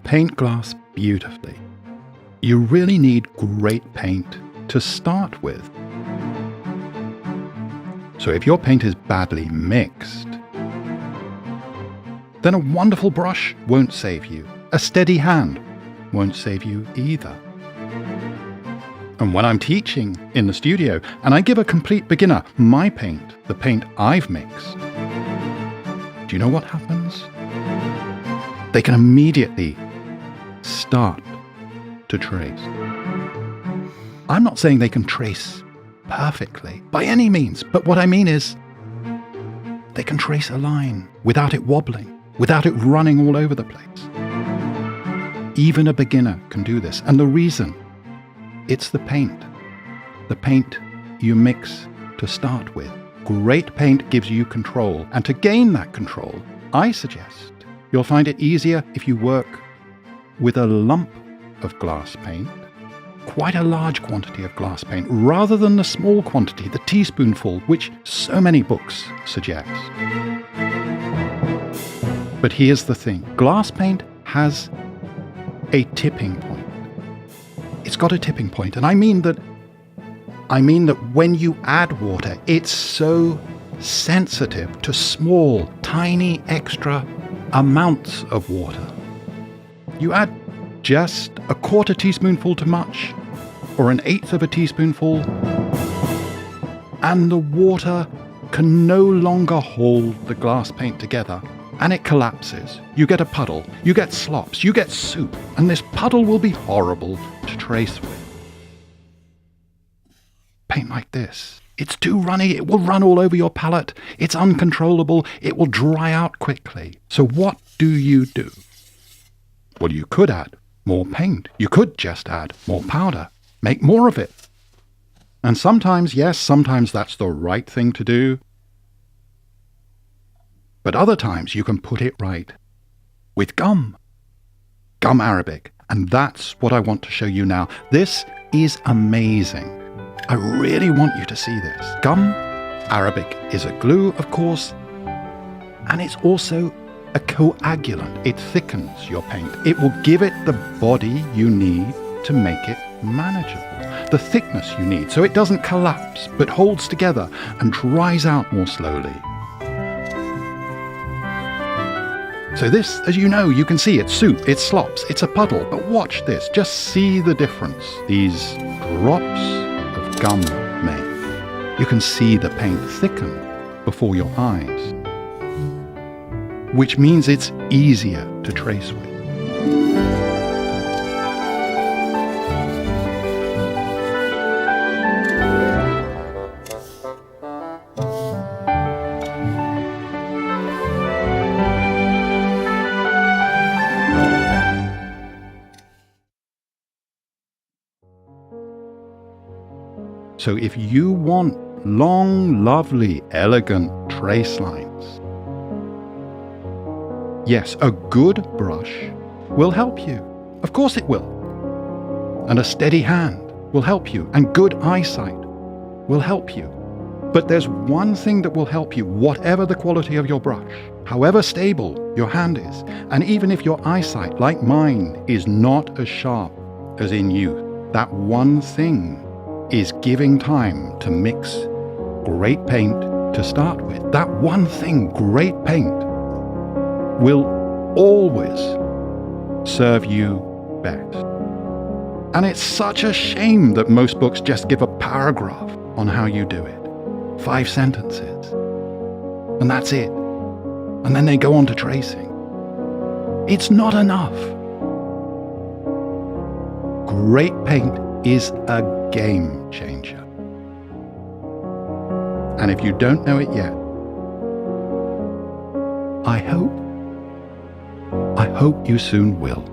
paint glass beautifully, you really need great paint to start with. So if your paint is badly mixed, then a wonderful brush won't save you. A steady hand won't save you either. And when I'm teaching in the studio and I give a complete beginner my paint, the paint I've mixed, do you know what happens? They can immediately start to trace. I'm not saying they can trace perfectly by any means, but what I mean is they can trace a line without it wobbling, without it running all over the place. Even a beginner can do this. And the reason, it's the paint. The paint you mix to start with. Great paint gives you control. And to gain that control, I suggest you'll find it easier if you work with a lump of glass paint, quite a large quantity of glass paint, rather than the small quantity, the teaspoonful, which so many books suggest. But here's the thing. Glass paint has a tipping point. It's got a tipping point, and I mean that when you add water, it's so sensitive to small, tiny, extra amounts of water. You add just a quarter teaspoonful too much, or an eighth of a teaspoonful, and the water can no longer hold the glass paint together, and it collapses. You get a puddle, you get slops, you get soup, and this puddle will be horrible to trace with. Paint like this, it's too runny, it will run all over your palette, it's uncontrollable, it will dry out quickly. So what do you do? Well, you could add more paint. You could just add more powder, make more of it. And sometimes, yes, sometimes that's the right thing to do. But other times you can put it right with gum Arabic. And that's what I want to show you now. This is amazing. I really want you to see this. Gum Arabic is a glue, of course, and it's also a coagulant. It thickens your paint. It will give it the body you need to make it manageable, the thickness you need so it doesn't collapse but holds together and dries out more slowly. So this, as you know, you can see it's soup, it's slops, it's a puddle, but watch this, just see the difference these drops of gum make. You can see the paint thicken before your eyes, which means it's easier to trace with. So if you want long, lovely, elegant trace lines, yes, a good brush will help you. Of course it will. And a steady hand will help you. And good eyesight will help you. But there's one thing that will help you, whatever the quality of your brush, however stable your hand is, and even if your eyesight, like mine, is not as sharp as in youth, that one thing is giving time to mix great paint to start with. That one thing, great paint, will always serve you best. And it's such a shame that most books just give a paragraph on how you do it. 5 sentences. And that's it. And then they go on to tracing. It's not enough. Great paint is a game changer. And if you don't know it yet, I hope you soon will.